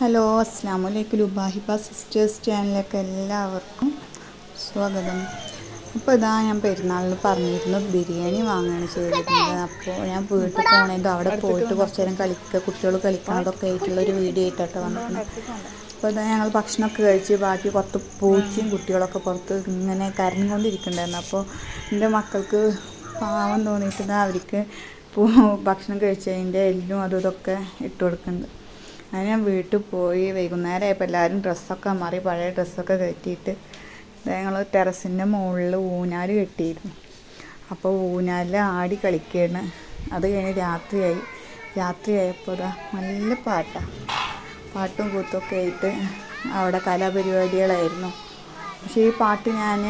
Hello, അസ്സാം വലൈക്കും. ലുബാഹിബ sisters ചാനലിലേക്ക് എല്ലാവർക്കും സ്വാഗതം. അപ്പോൾ ഇതാ ഞാൻ പെരുന്നാളിന് പറഞ്ഞിരുന്നു ബിരിയാണി വാങ്ങുകയാണ് ചെയ്തിരുന്നത്. അപ്പോൾ ഞാൻ വീട്ടിൽ പോകണേൻ്റെ അവിടെ പോയിട്ട് കുറച്ച് നേരം കുട്ടികൾ കളിക്കണതൊക്കെ ആയിട്ടുള്ളൊരു വീഡിയോ ആയിട്ടാണ് വന്നിട്ടുണ്ട്. അപ്പോൾ ഇതാ ഞങ്ങൾ ഭക്ഷണമൊക്കെ കഴിച്ച് ബാക്കി പുറത്ത് പൂച്ചയും കുട്ടികളൊക്കെ പുറത്ത് ഇങ്ങനെ കരഞ്ഞുകൊണ്ടിരിക്കുന്നുണ്ടായിരുന്നു. അപ്പോൾ എൻ്റെ മക്കൾക്ക് പാവം തോന്നിയിട്ട് അവർക്ക് ഭക്ഷണം കഴിച്ചതിൻ്റെ എല്ലും അതും ഇതൊക്കെ ഇട്ട് കൊടുക്കുന്നുണ്ട്. അത് ഞാൻ വീട്ടിൽ പോയി വൈകുന്നേരം ആയപ്പോൾ എല്ലാവരും ഡ്രസ്സൊക്കെ മാറി പഴയ ഡ്രസ്സൊക്കെ കെട്ടിയിട്ട് ഞങ്ങൾ ടെറസിൻ്റെ മുകളിൽ ഊഞ്ഞാൽ കെട്ടിയിരുന്നു. അപ്പോൾ ഊഞ്ഞാലിൽ ആടി കളിക്കുകയാണ്. അത് കഴിഞ്ഞ് രാത്രിയായപ്പോൾ ഇതാ നല്ല പാട്ടും കൂത്തൊക്കെ ആയിട്ട് അവിടെ കലാപരിപാടികളായിരുന്നു. പക്ഷേ ഈ പാട്ട് ഞാൻ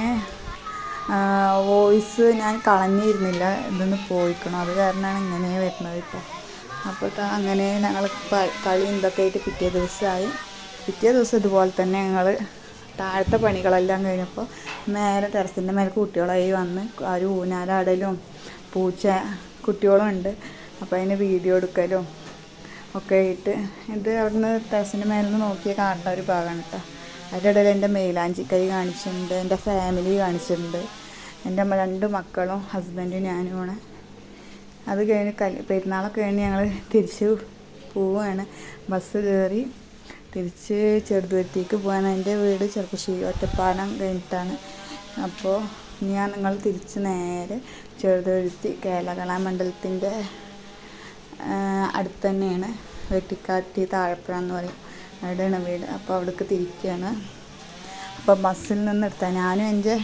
വോയിസ് ഞാൻ കളഞ്ഞിരുന്നില്ല, ഇതൊന്ന് പോയിക്കണം. അത് കാരണമാണ് ഇങ്ങനെ വരുന്നത് ഇപ്പോൾ. അപ്പോൾ അങ്ങനെ ഞങ്ങൾ കളി എന്തൊക്കെ ആയിട്ട് പിറ്റേ ദിവസം ഇതുപോലെ തന്നെ ഞങ്ങൾ താഴത്തെ പണികളെല്ലാം കഴിഞ്ഞപ്പോൾ നേരെ ടെറസിൻ്റെ മേലെ കുട്ടികളായി വന്ന് ഒരു ഊഞ്ഞാലാടലും പൂച്ച കുട്ടികളും ഉണ്ട്. അപ്പോൾ അതിന് വീഡിയോ എടുക്കലും ഒക്കെ ആയിട്ട് ഇത് അവിടുന്ന് ടെറസിൻ്റെ മേലെ നിന്ന് നോക്കിയാൽ കാണുന്ന ഒരു ഭാഗമാണ് കേട്ടോ. അതിൻ്റെ ഇടയിൽ എൻ്റെ മൈലാഞ്ചിക്കൈ കാണിച്ചിട്ടുണ്ട്, എൻ്റെ ഫാമിലി കാണിച്ചിട്ടുണ്ട്, എൻ്റെ 2 മക്കളും ഹസ്ബൻഡും ഞാനുമാണ്. അത് കഴിഞ്ഞ് പെരുന്നാളൊക്കെ കഴിഞ്ഞ് ഞങ്ങൾ തിരിച്ച് പോവുകയാണ്. ബസ് കയറി തിരിച്ച് ചെറുതുരുത്തിക്ക് പോകാൻ. എൻ്റെ വീട് ചെറുപ്പശ്ശേരി ഒറ്റപ്പാലം കഴിഞ്ഞിട്ടാണ്. അപ്പോൾ നിങ്ങൾ തിരിച്ച് നേരെ ചെറുതുരുത്തി കേരള കലാമണ്ഡലത്തിൻ്റെ അടുത്ത് തന്നെയാണ്, വെട്ടിക്കാട്ടി താഴപ്പുഴ എന്ന് പറയും, അവിടെയാണ് വീട്. അപ്പോൾ അവിടേക്ക് തിരിക്കുകയാണ്. അപ്പോൾ ബസ്സിൽ നിന്ന് എടുത്താൽ ഞാനും എൻ്റെ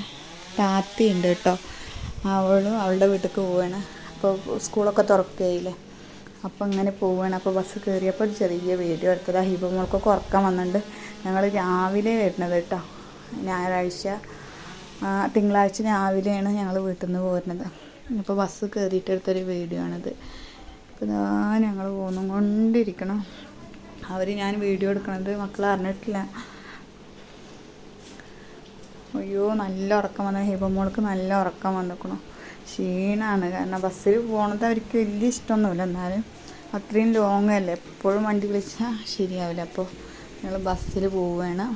താത്തയുണ്ട് കേട്ടോ, അവളും അവളുടെ വീട്ടിലേക്ക് പോവുകയാണ്. അപ്പോൾ സ്കൂളൊക്കെ തുറക്കുകയില്ലേ, അപ്പോൾ അങ്ങനെ പോവുകയാണ്. അപ്പോൾ ബസ് കയറിയപ്പോൾ ഒരു ചെറിയ വീഡിയോ എടുത്തത്. ഹിബ മോൾക്കൊക്കെ ഉറക്കം വന്നിട്ടുണ്ട്. ഞങ്ങൾ രാവിലെ വരുന്നത് കേട്ടോ, തിങ്കളാഴ്ച രാവിലെയാണ് ഞങ്ങൾ വീട്ടിൽ നിന്ന് പോരുന്നത്. അപ്പോൾ ബസ് കയറിയിട്ട് എടുത്തൊരു വീഡിയോ ആണിത്. അപ്പോൾ ഇതാ ഞങ്ങൾ കൊണ്ടിരിക്കണം. ഞാൻ വീഡിയോ എടുക്കണത് മക്കൾ അറിഞ്ഞിട്ടില്ല. അയ്യോ, നല്ല ഉറക്കം വന്നു. ഹിബ മോൾക്ക് നല്ല ഉറക്കം വന്നിരിക്കണം. ക്ഷീണമാണ്, കാരണം ബസ്സിൽ പോകണത് അവർക്ക് വലിയ ഇഷ്ടമൊന്നുമില്ല. എന്നാലും അത്രയും ലോങ് അല്ലേ, എപ്പോഴും വണ്ടി വിളിച്ചാൽ ശരിയാവില്ല. അപ്പോൾ ഞങ്ങൾ ബസ്സിൽ പോവുകയാണ്.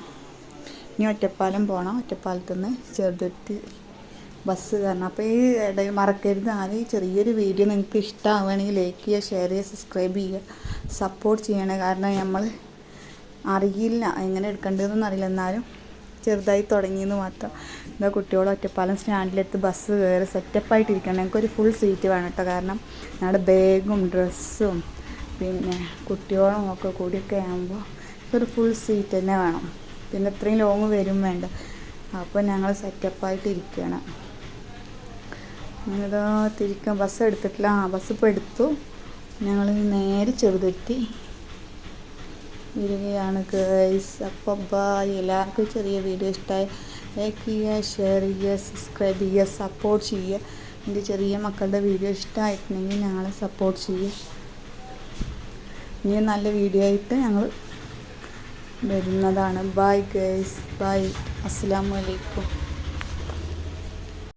ഇനി ഒറ്റപ്പാലം പോകണം. ഒറ്റപ്പാലത്തു നിന്ന് ചെറുതുരുത്തി ബസ് കയറണം. അപ്പോൾ ഈ ഇടയിൽ മറക്കരുത്, ചെറിയൊരു വീഡിയോ നിങ്ങൾക്ക് ഇഷ്ടമാവുകയാണെങ്കിൽ ലൈക്ക് ചെയ്യുക, ഷെയർ ചെയ്യുക, സബ്സ്ക്രൈബ് ചെയ്യുക, സപ്പോർട്ട് ചെയ്യണം. കാരണം നമ്മൾ അറിയില്ല എങ്ങനെ എടുക്കേണ്ടതെന്ന് അറിയില്ല, എന്നാലും ചെറുതായി തുടങ്ങിയെന്ന് മാത്രം. എന്താ കുട്ടികൾ ഒറ്റപ്പാലം സ്റ്റാൻഡിലെടുത്ത് ബസ് കയറി സെറ്റപ്പായിട്ടിരിക്കണം. ഞങ്ങൾക്കൊരു ഫുൾ സീറ്റ് വേണം കേട്ടോ, കാരണം ഞങ്ങളുടെ ബാഗും ഡ്രസ്സും പിന്നെ കുട്ടികളും ഒക്കെ കൂടിയൊക്കെ ആകുമ്പോൾ ഒരു ഫുൾ സീറ്റ് തന്നെ വേണം. പിന്നെ ഇത്രയും ലോങ് വരും വേണ്ട. അപ്പോൾ ഞങ്ങൾ സെറ്റപ്പായിട്ടിരിക്കണം. ഞാനിതാ ബസ് എടുത്തിട്ടില്ല. ബസ് ഇപ്പോൾ എടുത്തു. ഞങ്ങൾ നേരെ ചെറുതുരുത്തി വരികയാണ് ഗൈസ്. അപ്പോൾ ബായ്. എല്ലാവർക്കും ചെറിയ വീഡിയോ ഇഷ്ടമായി ലൈക്ക് ചെയ്യുക, ഷെയർ ചെയ്യുക, സബ്സ്ക്രൈബ് ചെയ്യുക, സപ്പോർട്ട് ചെയ്യുക. എൻ്റെ ചെറിയ മക്കളുടെ വീഡിയോ ഇഷ്ടമായിട്ടുണ്ടെങ്കിൽ ഞങ്ങളെ സപ്പോർട്ട് ചെയ്യുക. ഇനി നല്ല വീഡിയോ ആയിട്ട് ഞങ്ങൾ വരുന്നതാണ്. Bye guys, bye. അസ്സലാമു അലൈക്കും.